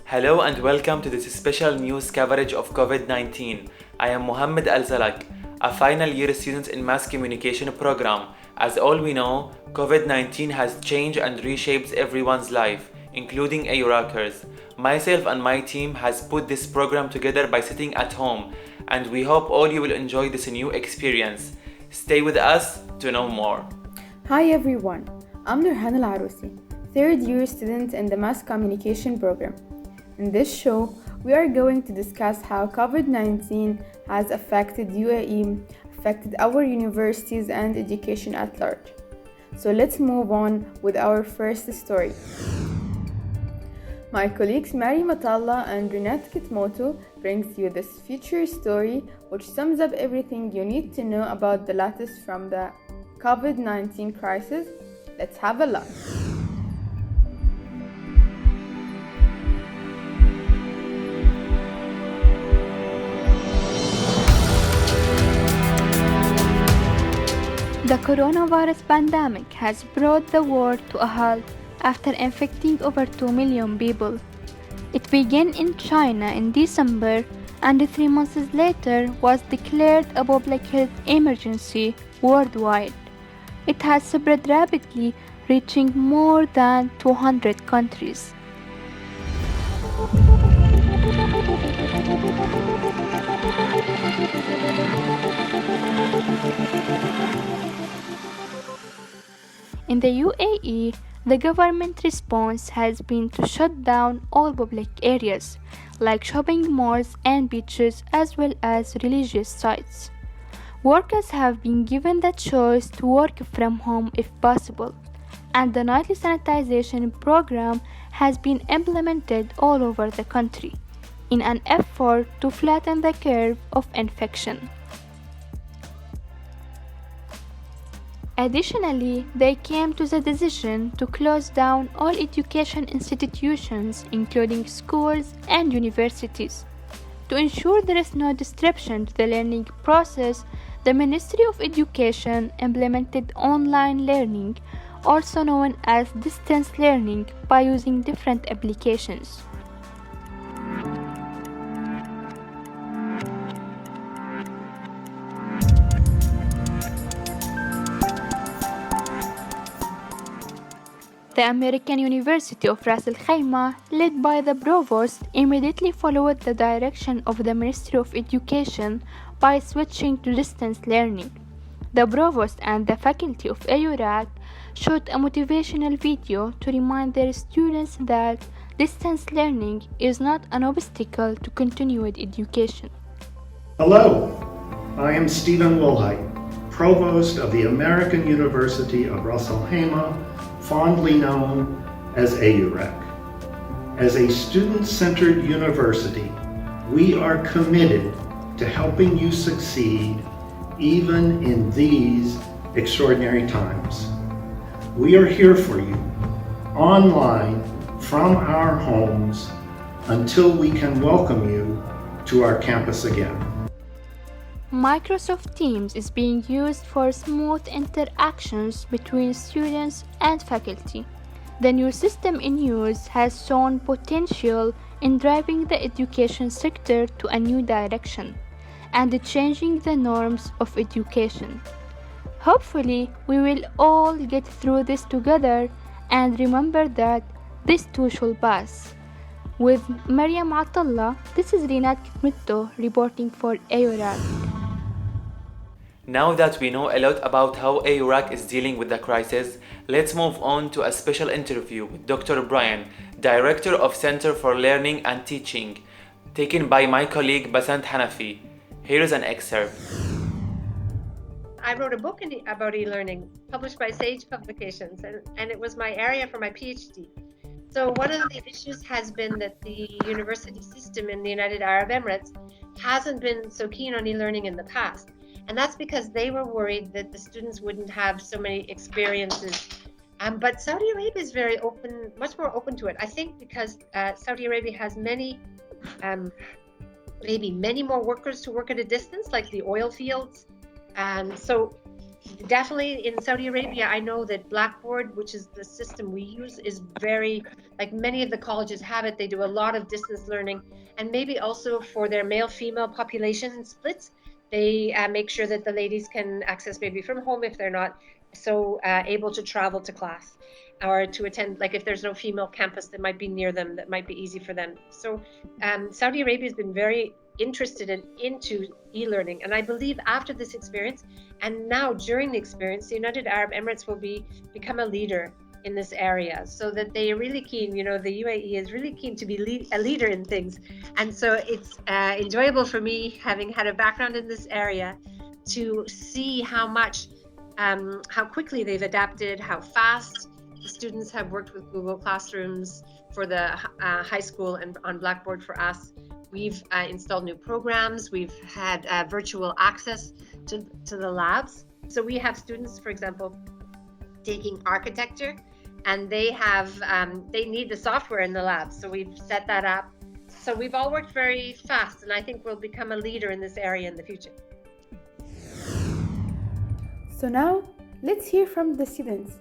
Hello and welcome to this special news coverage of COVID-19. I am Mohammed Al-Zalak, a final year student in Mass Communication program. As all we know, COVID-19 has changed and reshaped everyone's life, including AURAKers. Myself and my team has put this program together by sitting at home, and we hope all you will enjoy this new experience. Stay with us to know more. Hi everyone, I'm Nurhan Al-Arousi, third year student in the Mass Communication program. In this show, we are going to discuss how COVID-19 has affected UAE, affected our universities and education at large. So let's move on with our first story. My colleagues Mary Matalla and Renat Kitmoto brings you this feature story which sums up everything you need to know about the latest from the COVID-19 crisis. Let's have a look. The coronavirus pandemic has brought the world to a halt after infecting over 2 million people. It began in China in December and 3 months later was declared a public health emergency worldwide. It has spread rapidly, reaching more than 200 countries. In the UAE, the government response has been to shut down all public areas, like shopping malls and beaches, as well as religious sites. Workers have been given the choice to work from home if possible, and the nightly sanitization program has been implemented all over the country in an effort to flatten the curve of infection. Additionally, they came to the decision to close down all education institutions, including schools and universities. To ensure there is no disruption to the learning process, the Ministry of Education implemented online learning, also known as distance learning, by using different applications. The American University of Khaimah, led by the provost, immediately followed the direction of the Ministry of Education by switching to distance learning. The provost and the faculty of AURAK shot a motivational video to remind their students that distance learning is not an obstacle to continued education. Hello, I am Stephen Wilhite, provost of the American University of Ras Al Khaimah, fondly known as AURAK. As a student-centered university, we are committed to helping you succeed even in these extraordinary times. We are here for you, online from our homes, until we can welcome you to our campus again. Microsoft Teams is being used for smooth interactions between students and faculty. The new system in use has shown potential in driving the education sector to a new direction and changing the norms of education. Hopefully, we will all get through this together and remember that this too shall pass. With Maryam Attallah, this is Renat Kitmoto reporting for AURAK. Now that we know a lot about how AURAK is dealing with the crisis, let's move on to a special interview with Dr. Brian, Director of Center for Learning and Teaching, taken by my colleague Basant Hanafi. Here is an excerpt. I wrote a book about e-learning, published by Sage Publications, and it was my area for my PhD. So one of the issues has been that the university system in the United Arab Emirates hasn't been so keen on e-learning in the past. And that's because they were worried that the students wouldn't have so many experiences. But Saudi Arabia is very open, much more open to it. I think because Saudi Arabia has maybe many more workers to work at a distance, like the oil fields. So definitely in Saudi Arabia, I know that Blackboard, which is the system we use, is very, like many of the colleges have it. They do a lot of distance learning, and maybe also for their male-female population splits, they make sure that the ladies can access maybe from home if they're not so able to travel to class or to attend, like if there's no female campus that might be near them, that might be easy for them. So Saudi Arabia has been very interested into e-learning, and I believe after this experience and now during the experience, the United Arab Emirates will become a leader in this area, so that they are really keen, the UAE is really keen to be a leader in things. And so it's enjoyable for me, having had a background in this area, to see how quickly they've adapted, how fast the students have worked with Google Classrooms for the high school and on Blackboard for us. We've installed new programs. We've had virtual access to the labs. So we have students, for example, taking architecture, and they need the software in the lab. So we've set that up. So we've all worked very fast, and I think we'll become a leader in this area in the future. So now, let's hear from the students.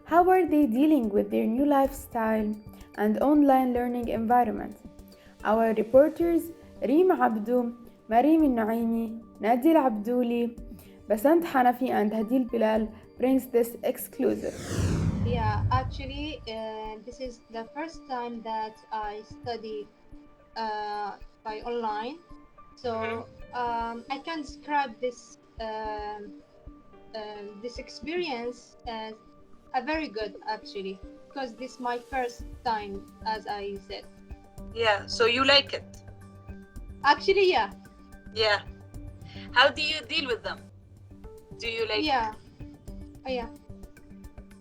How are they dealing with their new lifestyle and online learning environment? Our reporters Reem Abdou, Marim Al-Naimi, Nadia Al-Abdouli, Basant Hanafi and Hadil Bilal brings this exclusive. Yeah, actually, this is the first time that I study by online. So I can describe this experience as a very good, actually, because this is my first time, as I said. Yeah, so you like it? Actually, yeah. Yeah. How do you deal with them? Do you like? Yeah.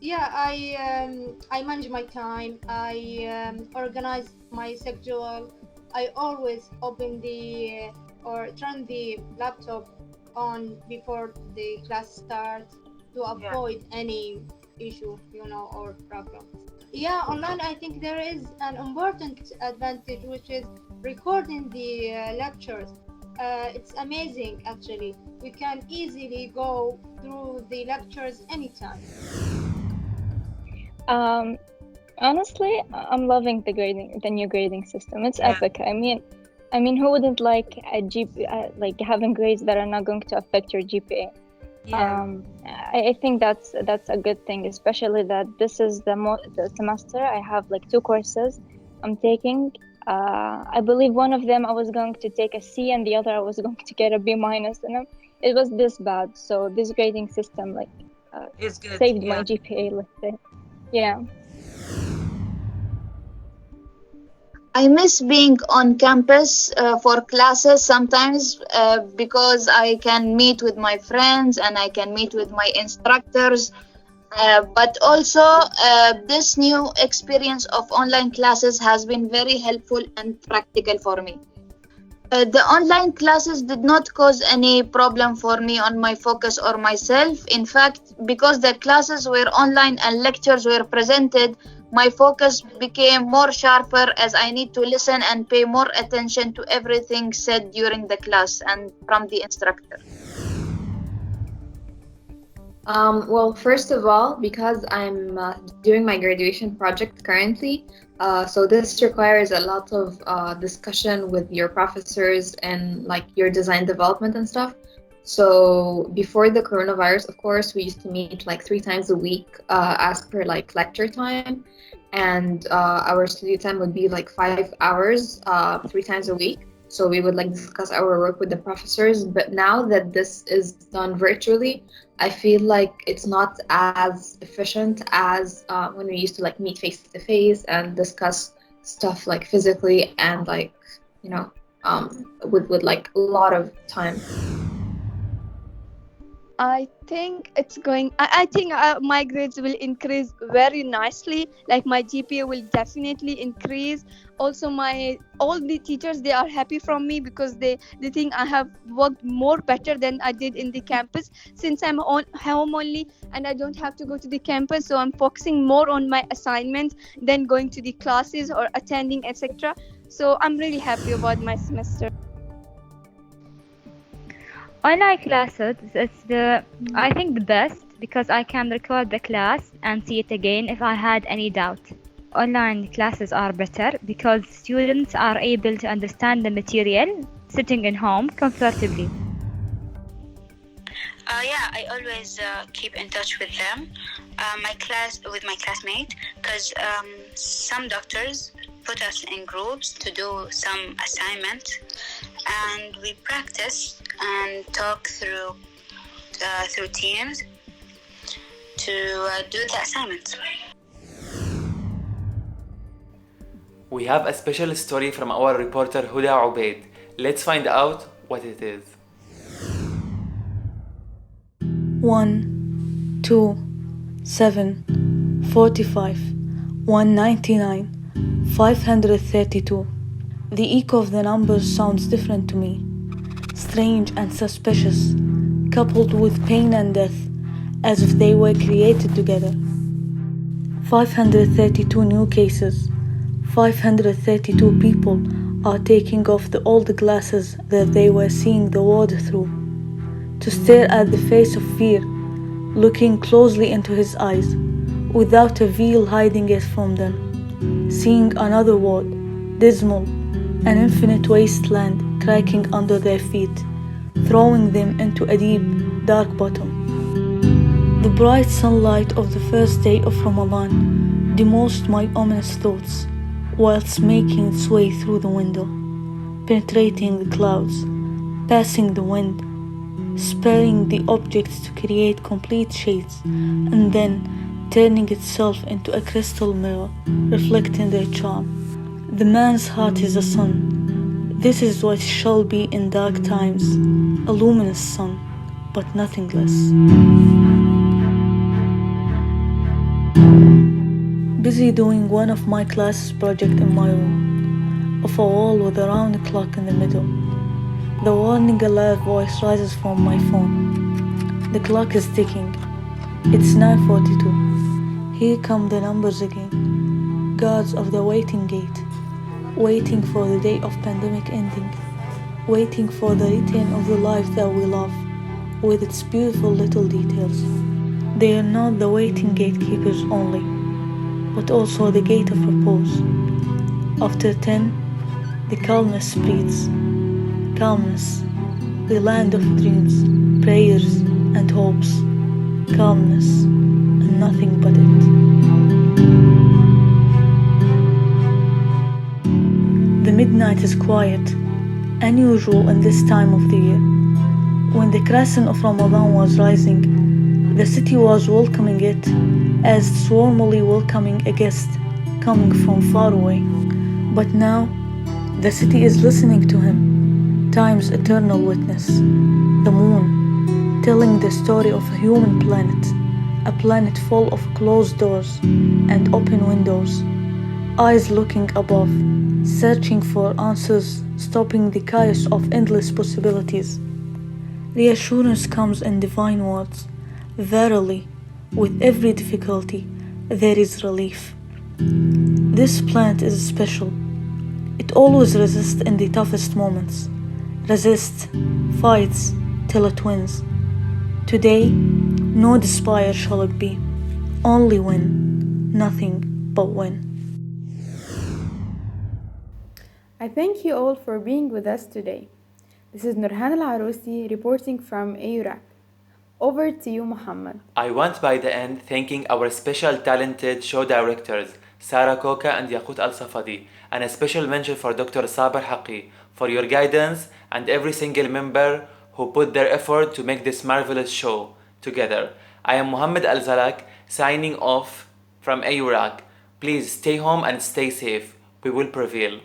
Yeah, I manage my time. I organize my schedule. I always open or turn the laptop on before the class starts to avoid any issue, or problems. Yeah, online I think there is an important advantage, which is recording the lectures. It's amazing, actually. We can easily go through the lectures anytime. Honestly, I'm loving the new grading system. It's epic. I mean, who wouldn't like like having grades that are not going to affect your GPA? Yeah. I think that's a good thing, especially that this is the semester. I have like 2 courses I'm taking. I believe one of them I was going to take a C, and the other I was going to get a B- in them. It was this bad. So this grading system it's good. Saved my GPA, let's say. Yeah. I miss being on campus for classes sometimes because I can meet with my friends and I can meet with my instructors. But also this new experience of online classes has been very helpful and practical for me. The online classes did not cause any problem for me on my focus or myself. In fact, because the classes were online and lectures were presented, my focus became more sharper as I need to listen and pay more attention to everything said during the class and from the instructor. Well, first of all, because I'm doing my graduation project currently, so this requires a lot of discussion with your professors and like your design development and stuff. So before the coronavirus, of course, we used to meet like 3 times a week as per like lecture time, and our studio time would be like 5 hours 3 times a week. So we would like discuss our work with the professors. But now that this is done virtually, I feel like it's not as efficient as when we used to like meet face to face and discuss stuff like physically and like, with like a lot of time. I think my grades will increase very nicely. Like my GPA will definitely increase. Also, all the teachers, they are happy from me because they think I have worked more better than I did in the campus, since I'm on home only and I don't have to go to the campus. So I'm focusing more on my assignments than going to the classes or attending, etc. So I'm really happy about my semester. Online classes, I think the best because I can record the class and see it again if I had any doubt. Online classes are better because students are able to understand the material sitting in home comfortably. Yeah, I always keep in touch with them, with my classmate, because some doctors put us in groups to do some assignment, and we practice and talk through Teams to do the assignment. We have a special story from our reporter Huda Ubaid. Let's find out what it is. 1, 2, 7, 45, 199, 532. The echo of the numbers sounds different to me, strange and suspicious, coupled with pain and death, as if they were created together. 532 new cases, 532 people are taking off the old glasses that they were seeing the world through, to stare at the face of fear, looking closely into his eyes, without a veil hiding it from them, seeing another world, dismal, an infinite wasteland cracking under their feet, throwing them into a deep, dark bottom. The bright sunlight of the first day of Ramadan demolished my ominous thoughts, whilst making its way through the window, penetrating the clouds, passing the wind, sparing the objects to create complete shades, and then turning itself into a crystal mirror, reflecting their charm. The man's heart is a sun. This is what shall be in dark times, a luminous sun, but nothing less. Busy doing one of my class's project in my room, of a wall with a round clock in the middle. The warning alert voice rises from my phone. The clock is ticking. It's 9:42. Here come the numbers again. Guards of the waiting gate, waiting for the day of pandemic ending, waiting for the return of the life that we love, with its beautiful little details. They are not the waiting gatekeepers only, but also the gate of repose. After 10, the calmness spreads. Calmness, the land of dreams, prayers and hopes. Calmness, and nothing but it. The midnight is quiet, unusual in this time of the year. When the crescent of Ramadan was rising, the city was welcoming it as swarmily welcoming a guest coming from far away. But now, the city is listening to him, time's eternal witness, the moon, telling the story of a human planet, a planet full of closed doors and open windows, eyes looking above, searching for answers, stopping the chaos of endless possibilities. Reassurance comes in divine words. Verily, with every difficulty, there is relief. This planet is special. It always resists in the toughest moments. Resists, fights, till it wins. Today, no despair shall it be. Only win, nothing but win. I thank you all for being with us today. This is Nurhan Al-Arousi reporting from AURAK. Over to you, Muhammad. I want by the end thanking our special talented show directors, Sabir Haque and Yaqut Al-Safadi, and a special mention for Dr. Sabir Haque for your guidance and every single member who put their effort to make this marvelous show together. I am Mohammed Al-Zalak signing off from AURAK. Please stay home and stay safe. We will prevail.